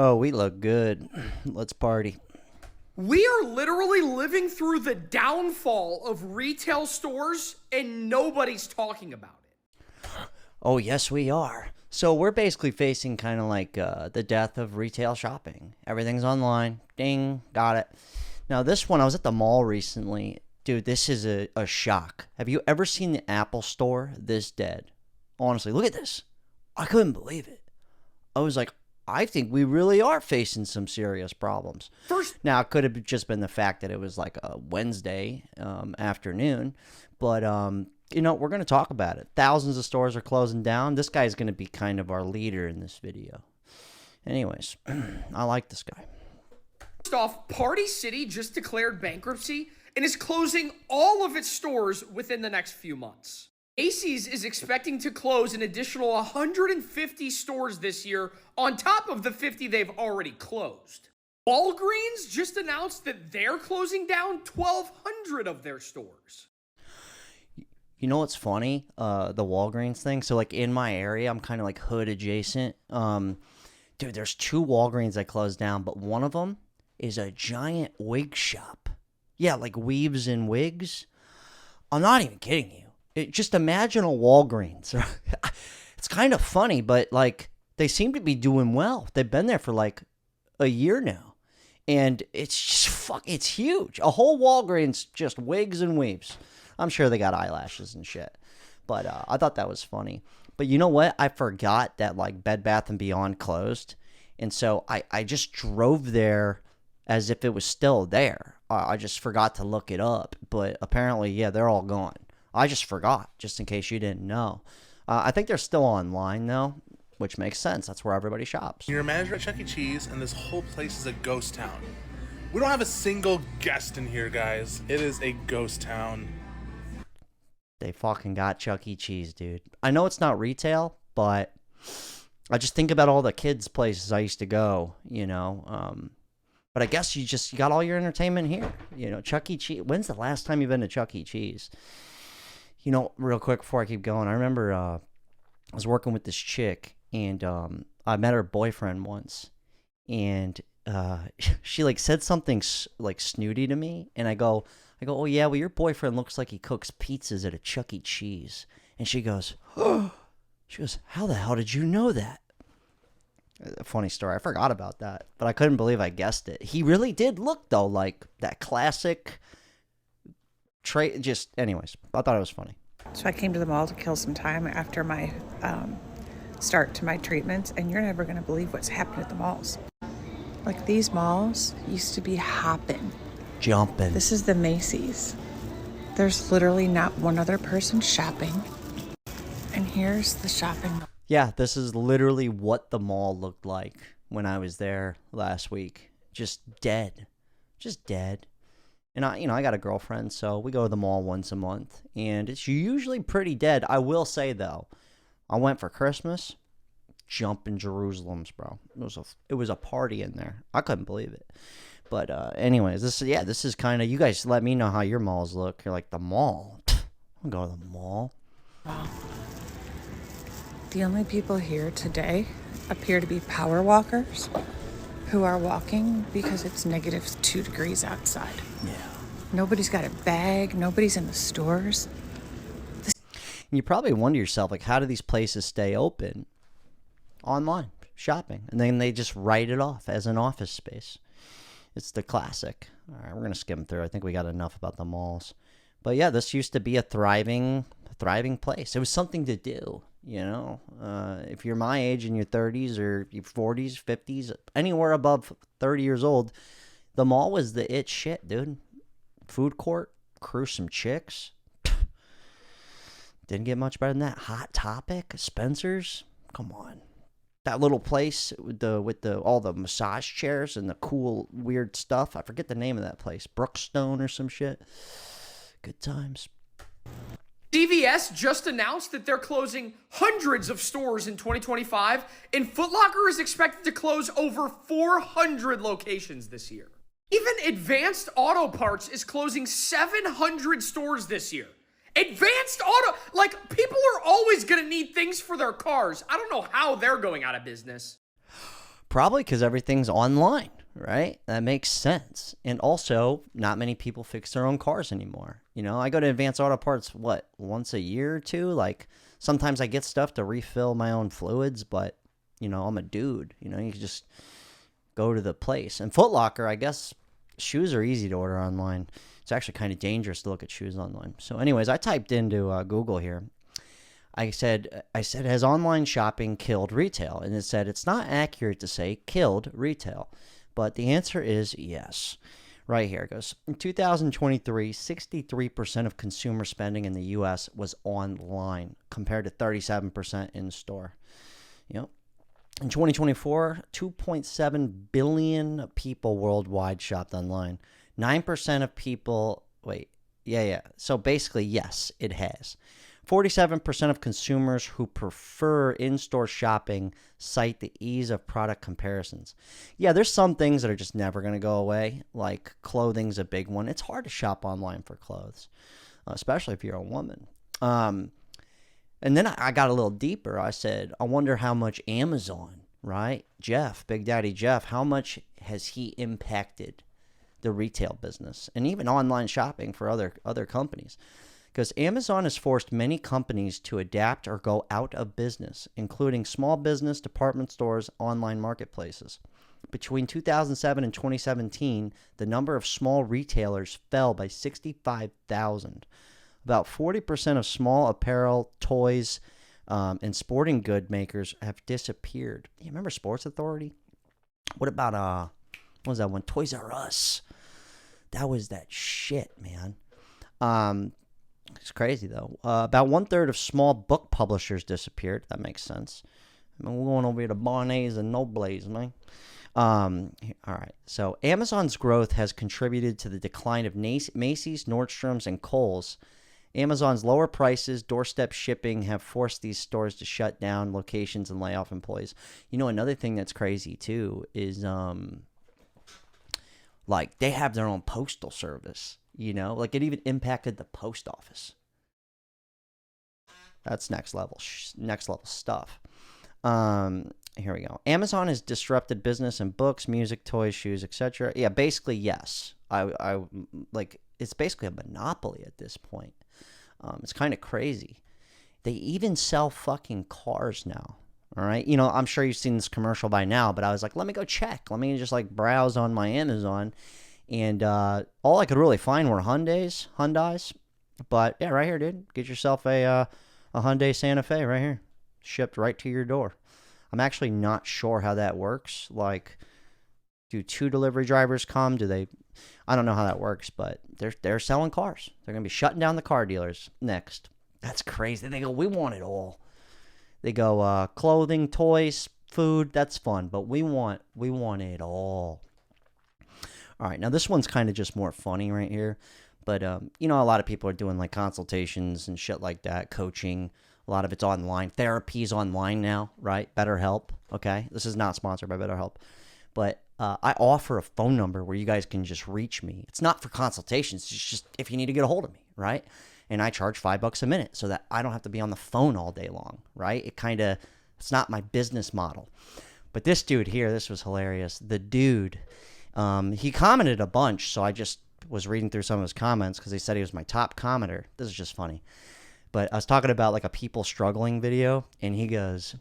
Oh, we look good. Let's party. We are literally living through the downfall of retail stores, and nobody's talking about it. Oh, yes, we are. So we're basically facing kind of like the death of retail shopping. Everything's online. Ding, got it. Now, this one, I was at the mall recently. Dude, this is a shock. Have you ever seen the Apple store this dead? Honestly, look at this. I couldn't believe it. I was like, I think we really are facing some serious problems. Now, it could have just been the fact that it was like a Wednesday afternoon, but we're going to talk about it. Thousands of stores are closing down. This guy's going to be kind of our leader in this video. Anyways, I like this guy. First off, Party City just declared bankruptcy and is closing all of its stores within the next few months. Macys is expecting to close an additional 150 stores this year on top of the 50 they've already closed. Wallgreens just announced that they're closing down 1,200 of their stores. You know what's funny? The Walgreens thing. So like in my area, I'm kind of like hood adjacent. Dude, there's 2 Walgreens that closed down, but one of them is a giant wig shop. Yeah, like weaves and wigs. I'm not even kidding you. Just imagine a Walgreens. It's kind of funny, but like they seem to be doing well. They've been there for like a year now, and it's just it's huge. A whole Walgreens, just wigs and weaves. I'm sure they got eyelashes and shit, but I thought that was funny. But you know what? I forgot that like Bed Bath & Beyond closed, and so I just drove there as if it was still there. I just forgot to look it up, but apparently, yeah, they're all gone. I just forgot, just in case you didn't know. I think they're still online, though, which makes sense. That's where everybody shops. You're a manager at Chuck E. Cheese, and this whole place is a ghost town. We don't have a single guest in here, guys. It is a ghost town. They fucking got Chuck E. Cheese, dude. I know it's not retail, but I just think about all the kids' places I used to go, But I guess you got all your entertainment here. Chuck E. Cheese. When's the last time you've been to Chuck E. Cheese? Real quick before I keep going, I remember I was working with this chick, and I met her boyfriend once, and she like said something like snooty to me, and I go, oh yeah, well your boyfriend looks like he cooks pizzas at a Chuck E. Cheese, and she goes, how the hell did you know that? A funny story. I forgot about that, but I couldn't believe I guessed it. He really did look though like that classic. Anyways, I thought it was funny. So I came to the mall to kill some time after my start to my treatments, and you're never going to believe what's happened at the malls. Like, these malls used to be hopping. Jumping. This is the Macys. There's literally not one other person shopping. And here's the shopping. Yeah, this is literally what the mall looked like when I was there last week. Just dead. Just dead. And I got a girlfriend, so we go to the mall once a month, and it's usually pretty dead. I will say though, I went for Christmas, jumping Jerusalems, bro. It was a party in there. I couldn't believe it. But anyways, this is kind of, you guys let me know how your malls look. You're like, the mall? I'll go to the mall. Wow. The only people here today appear to be power walkers who are walking because it's -2 degrees outside. Yeah. Nobody's got a bag. Nobody's in the stores. And you probably wonder yourself, like, how do these places stay open? Online shopping. And then they just write it off as an office space. It's the classic. All right, we're going to skim through. I think we got enough about the malls. But yeah, this used to be a thriving place. It was something to do. If you're my age in your 30s or your 40s, 50s, anywhere above 30 years old, the mall was the it shit, dude. Food court, cruise some chicks. Didn't get much better than that. Hot Topic, Spencer's, come on. That little place with all the massage chairs and the cool weird stuff. I forget the name of that place. Brookstone or some shit. Good times. CVS just announced that they're closing hundreds of stores in 2025, and Foot Locker is expected to close over 400 locations this year. Even Advanced Auto Parts is closing 700 stores this year. Advanced Auto, like, people are always going to need things for their cars. I don't know how they're going out of business. Probably because everything's online, right? That makes sense. And also, not many people fix their own cars anymore. You know, I go to Advanced Auto Parts, once a year or two? Like, sometimes I get stuff to refill my own fluids, but, you know, I'm a dude. You know, you can just go to the place. And Foot Locker, I guess, shoes are easy to order online. It's actually kind of dangerous to look at shoes online. So anyways, I typed into Google here. I said, has online shopping killed retail? And it said, it's not accurate to say killed retail, but the answer is yes. Right here it goes. In 2023, 63% of consumer spending in the U.S. was online compared to 37% in store. You know, in 2024, 2.7 billion people worldwide shopped online. 9% of people, So basically, yes, it has. 47% of consumers who prefer in-store shopping cite the ease of product comparisons. Yeah, there's some things that are just never going to go away, like clothing's a big one. It's hard to shop online for clothes, especially if you're a woman. And then I got a little deeper. I said, I wonder how much Amazon, right? Jeff, Big Daddy Jeff, how much has he impacted the retail business and even online shopping for other companies? Because Amazon has forced many companies to adapt or go out of business, including small business, department stores, online marketplaces. Between 2007 and 2017, the number of small retailers fell by 65,000. About 40% of small apparel, toys, and sporting good makers have disappeared. You remember Sports Authority? What about, what was that one? Toys R Us. That was that shit, man. It's crazy, though. About 1/3 of small book publishers disappeared. That makes sense. I mean, we're going over here to Barnes and Nobles, man. All right. So Amazon's growth has contributed to the decline of Macys, Nordstrom's, and Kohl's. Amazon's lower prices, doorstep shipping have forced these stores to shut down locations and lay off employees. You know, another thing that's crazy, too, is like they have their own postal service. You know, like it even impacted the post office. That's next level stuff. Here we go. Amazon has disrupted business in books, music, toys, shoes, etc. Yeah, basically yes. I like it's basically a monopoly at this point. It's kind of crazy. They even sell fucking cars now. All right. You know, I'm sure you've seen this commercial by now, but I was like, let me go check. Let me just like browse on my Amazon. And all I could really find were Hyundais. But yeah, right here, dude. Get yourself a Hyundai Santa Fe right here. Shipped right to your door. I'm actually not sure how that works. Like, do 2 delivery drivers come? Do they? I don't know how that works, but they're selling cars. They're going to be shutting down the car dealers next. That's crazy. They go, we want it all. They go, clothing, toys, food, that's fun. But we want it all. All right, now this one's kind of just more funny right here. But, you know, a lot of people are doing, like, consultations and shit like that, coaching. A lot of it's online. Therapy's online now, right? BetterHelp, okay? This is not sponsored by BetterHelp. But I offer a phone number where you guys can just reach me. It's not for consultations. It's just if you need to get a hold of me, right? And I charge $5 a minute so that I don't have to be on the phone all day long, right? It's not my business model. But this dude here, this was hilarious. The dude... he commented a bunch, so I just was reading through some of his comments because he said he was my top commenter. This is just funny. But I was talking about like a people struggling video, and he goes,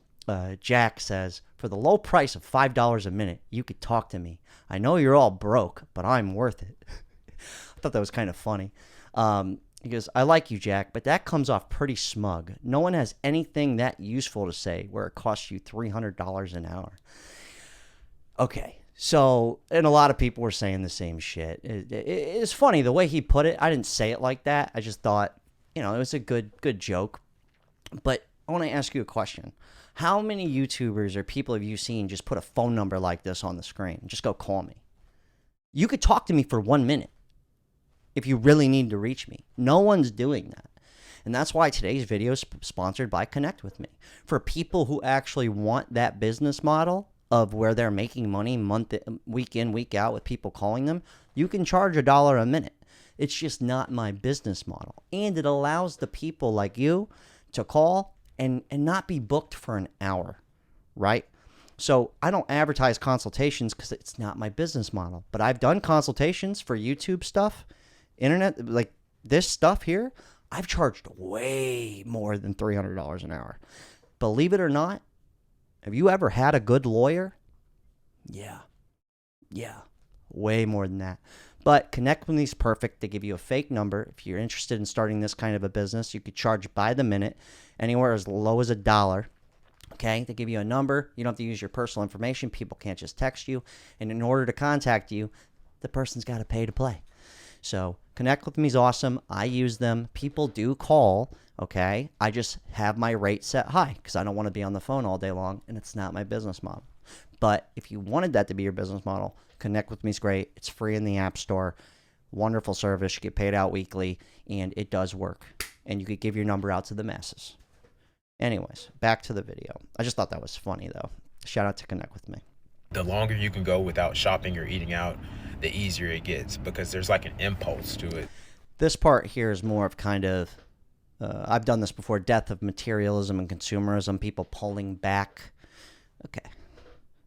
Jack says, for the low price of $5 a minute, you could talk to me. I know you're all broke, but I'm worth it. I thought that was kind of funny. He goes, I like you, Jack, but that comes off pretty smug. No one has anything that useful to say where it costs you $300 an hour. Okay. So, and a lot of people were saying the same shit. It's funny, the way he put it, I didn't say it like that. I just thought, you know, it was a good joke. But I want to ask you a question. How many YouTubers or people have you seen just put a phone number like this on the screen? Just go call me. You could talk to me for 1 minute if you really need to reach me. No one's doing that. And that's why today's video is sponsored by Connect With Me. For people who actually want that business model of where they're making money week in, week out with people calling them, you can charge $1 a minute. It's just not my business model. And it allows the people like you to call and not be booked for an hour, right? So I don't advertise consultations because it's not my business model. But I've done consultations for YouTube stuff, internet, like this stuff here. I've charged way more than $300 an hour. Believe it or not, have you ever had a good lawyer? Yeah. Way more than that. But Connect With Me is perfect. They give you a fake number. If you're interested in starting this kind of a business, you could charge by the minute, anywhere as low as $1. Okay, they give you a number. You don't have to use your personal information. People can't just text you. And in order to contact you, the person's got to pay to play. So Connect With Me is awesome. I use them. People do call, okay? I just have my rate set high because I don't want to be on the phone all day long, and it's not my business model. But if you wanted that to be your business model, Connect With Me is great. It's free in the App Store. Wonderful service. You get paid out weekly, and it does work. And you could give your number out to the masses. Anyways, back to the video. I just thought that was funny, though. Shout out to Connect With Me. The longer you can go without shopping or eating out, the easier it gets because there's like an impulse to it. This part here is more of kind of, I've done this before, death of materialism and consumerism, people pulling back. Okay.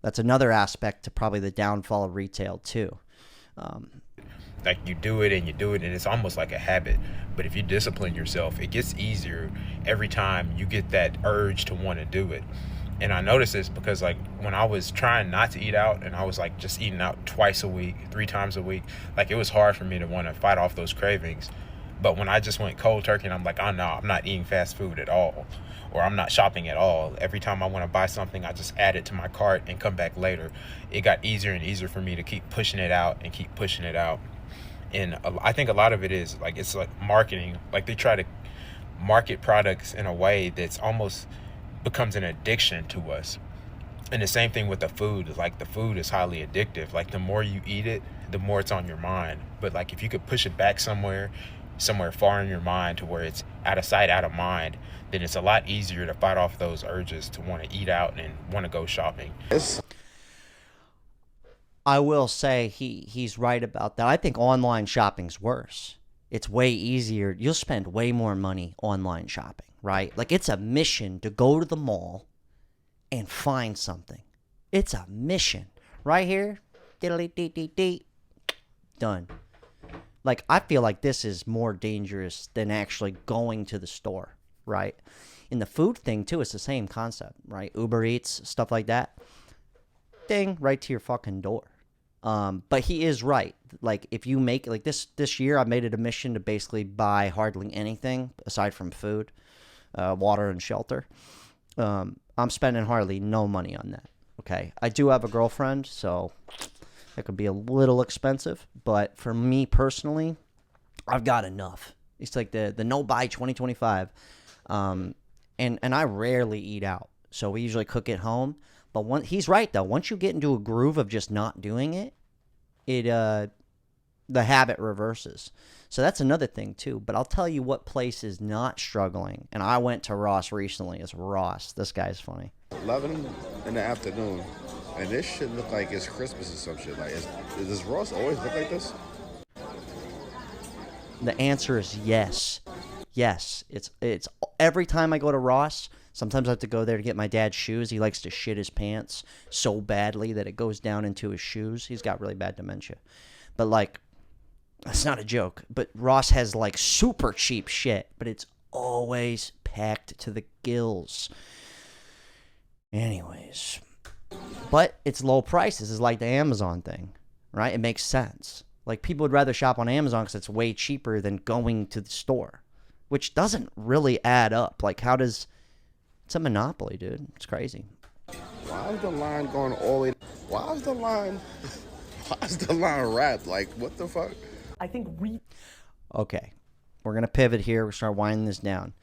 That's another aspect to probably the downfall of retail, too. Like you do it and it's almost like a habit. But if you discipline yourself, it gets easier every time you get that urge to want to do it. And I noticed this because like when I was trying not to eat out and I was like just eating out twice a week, 3 times a week, like it was hard for me to want to fight off those cravings. But when I just went cold turkey and I'm like, oh no, I'm not eating fast food at all, or I'm not shopping at all. Every time I want to buy something, I just add it to my cart and come back later. It got easier and easier for me to keep pushing it out and keep pushing it out. And I think a lot of it is like, it's like marketing. Like they try to market products in a way that's almost becomes an addiction to us. And the same thing with the food. Like the food is highly addictive. Like the more you eat it, the more it's on your mind. But like if you could push it back somewhere far in your mind to where it's out of sight, out of mind, then it's a lot easier to fight off those urges to want to eat out and want to go shopping. I will say he's right about that. I think online shopping's worse. It's way easier. You'll spend way more money online shopping, right? Like it's a mission to go to the mall and find something. It's a mission. Right here, diddly-dee-dee-dee, done. Like I feel like this is more dangerous than actually going to the store, right? In the food thing too, it's the same concept, right? Uber Eats, stuff like that. Ding, right to your fucking door. But he is right. Like if you make like this year, I made it a mission to basically buy hardly anything aside from food, water and shelter. I'm spending hardly no money on that. Okay. I do have a girlfriend, so that could be a little expensive, but for me personally, I've got enough. It's like the no buy 2025. And I rarely eat out. So we usually cook at home. But he's right though. Once you get into a groove of just not doing it, the habit reverses. So that's another thing too. But I'll tell you what place is not struggling. And I went to Ross recently. It's Ross. This guy's funny. 11 in the afternoon, and this shit look like it's Christmas or some shit. Like, does Ross always look like this? The answer is yes. Yes. It's every time I go to Ross. Sometimes I have to go there to get my dad's shoes. He likes to shit his pants so badly that it goes down into his shoes. He's got really bad dementia. But, like, that's not a joke. But Ross has, like, super cheap shit. But it's always packed to the gills. Anyways. But it's low prices. It's like the Amazon thing, right? It makes sense. Like, people would rather shop on Amazon because it's way cheaper than going to the store. Which doesn't really add up. Like, how does... It's a monopoly, dude. It's crazy. Why is the line going all the way? Why is the line wrapped? Like, what the fuck? I think Okay. We're going to pivot here. We're start winding this down.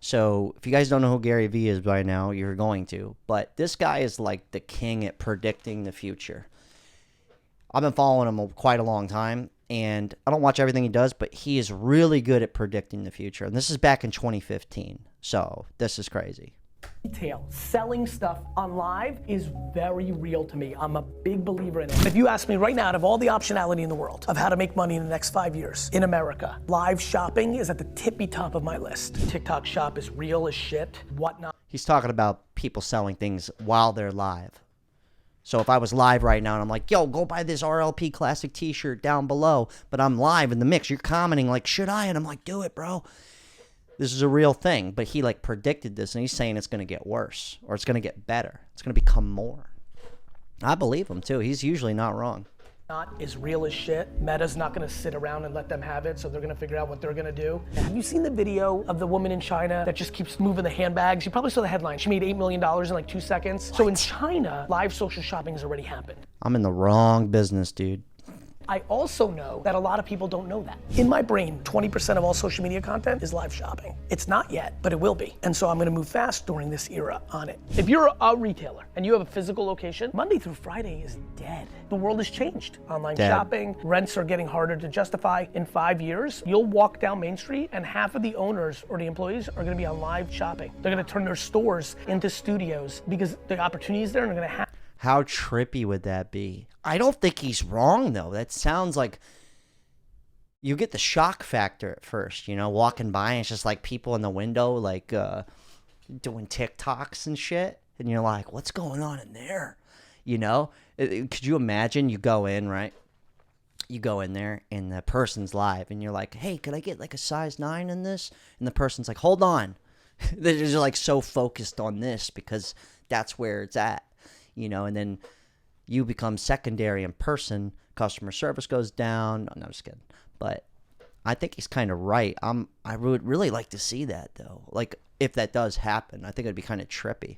So, if you guys don't know who Gary Vee is by now, you're going to. But this guy is like the king at predicting the future. I've been following him quite a long time. And I don't watch everything he does, but he is really good at predicting the future. And this is back in 2015. So, this is crazy. Retail, selling stuff on live is very real to me. I'm a big believer in it. If you ask me right now, out of all the optionality in the world of how to make money in the next 5 years in America, live shopping is at the tippy top of my list. TikTok shop is real as shit, whatnot. He's talking about people selling things while they're live. So if I was live right now and I'm like, yo, go buy this RLP classic t-shirt down below, but I'm live in the mix, you're commenting like, should I? And I'm like, do it, bro. This is a real thing. But he like predicted this, and he's saying it's going to get worse, or it's going to get better. It's going to become more. I believe him too. He's usually not wrong. Not is real as shit. Meta's not gonna sit around and let them have it, so they're gonna figure out what they're gonna do. Have you seen the video of the woman in China that just keeps moving the handbags? You probably saw the headline. She made $8 million in like 2 seconds. What? So in China, live social shopping has already happened. I'm in the wrong business, dude. I also know that a lot of people don't know that. In my brain, 20% of all social media content is live shopping. It's not yet, but it will be. And so I'm gonna move fast during this era on it. If you're a retailer and you have a physical location, Monday through Friday is dead. The world has changed. Online shopping, rents are getting harder to justify. In 5 years, you'll walk down Main Street and half of the owners or the employees are gonna be on live shopping. They're gonna turn their stores into studios because the opportunities there are gonna have. How trippy would that be? I don't think he's wrong, though. That sounds like you get the shock factor at first, you know, walking by and it's just like people in the window, like doing TikToks and shit. And you're like, what's going on in there? You know, could you imagine you go in, right? You go in there and the person's live and you're like, hey, could I get like a size 9 in this? And the person's like, hold on. They're just like so focused on this because that's where it's at. You know, and then you become secondary in person. Customer service goes down. No, I'm just kidding. But I think he's kind of right. I would really like to see that, though. Like, if that does happen, I think it'd be kind of trippy.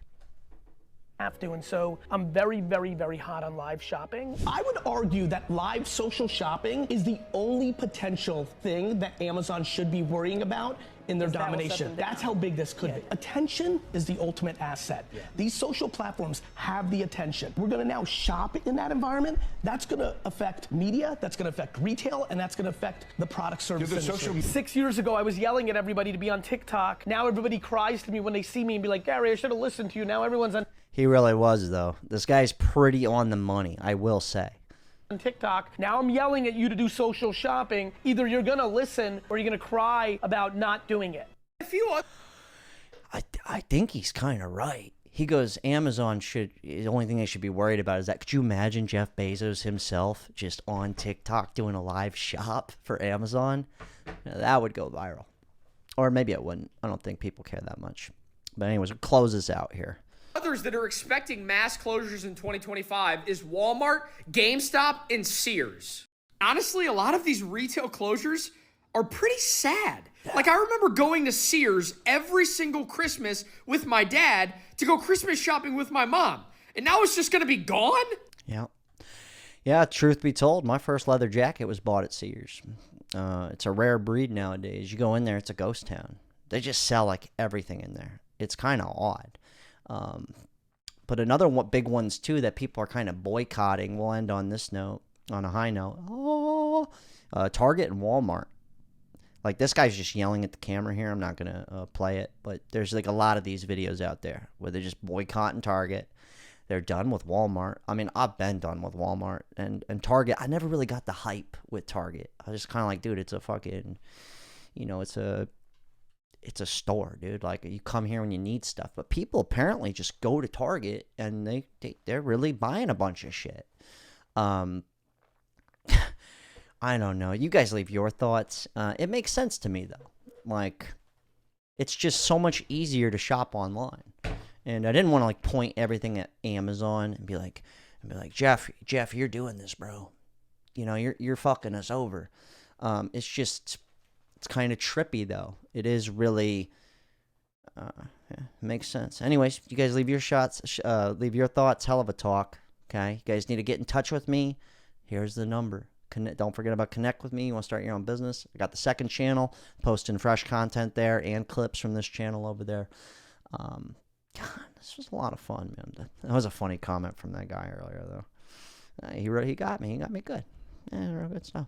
Have to, and so I'm very, very, very hot on live shopping. I would argue that live social shopping is the only potential thing that Amazon should be worrying about in their domination. That's how big this could be. Attention is the ultimate asset. These social platforms have the attention. We're gonna now shop in that environment. That's gonna affect media, that's gonna affect retail, and that's gonna affect the product service industry. 6 years ago, I was yelling at everybody to be on TikTok. Now everybody cries to me when they see me and be like, Gary, I should have listened to you. Now everyone's on He really was, though. This guy's pretty on the money, I will say. TikTok. Now I'm yelling at you to do social shopping. Either you're gonna listen or you're gonna cry about not doing it. I think he's kind of right. He goes, Amazon should, the only thing they should be worried about is that. Could you imagine Jeff Bezos himself just on TikTok doing a live shop for Amazon? Now, that would go viral. Or maybe it wouldn't. I don't think people care that much. But anyways, we'll close this out here. Others that are expecting mass closures in 2025 is Walmart, GameStop, and Sears. Honestly, a lot of these retail closures are pretty sad. Like, I remember going to Sears every single Christmas with my dad to go Christmas shopping with my mom. And now it's just going to be gone? Yeah. Yeah, truth be told, my first leather jacket was bought at Sears. It's a rare breed nowadays. You go in there, it's a ghost town. They just sell, like, everything in there. It's kind of odd. But another big ones too that people are kind of boycotting. We'll end on this note, on a high note. Target and Walmart. Like, this guy's just yelling at the camera here. I'm not gonna play it, but there's like a lot of these videos out there where they're just boycotting Target. They're done with Walmart. I mean, I've been done with Walmart and Target. I never really got the hype with Target. I was just kind of like, dude, it's a fucking, you know, it's a store, dude. Like, you come here when you need stuff. But people apparently just go to Target and they're really buying a bunch of shit. I don't know. You guys leave your thoughts. It makes sense to me, though. Like, it's just so much easier to shop online. And I didn't want to, like, point everything at Amazon and be like, Jeff, you're doing this, bro. You know, you're fucking us over. It's kind of trippy, though. It is really, makes sense. Anyways, you guys leave your leave your thoughts. Hell of a talk. Okay, you guys need to get in touch with me. Here's the number. Don't forget about connect with me. You want to start your own business? I got the second channel, posting fresh content there and clips from this channel over there. God, this was a lot of fun, man. That was a funny comment from that guy earlier, though. He got me. He got me good. Yeah, real good stuff.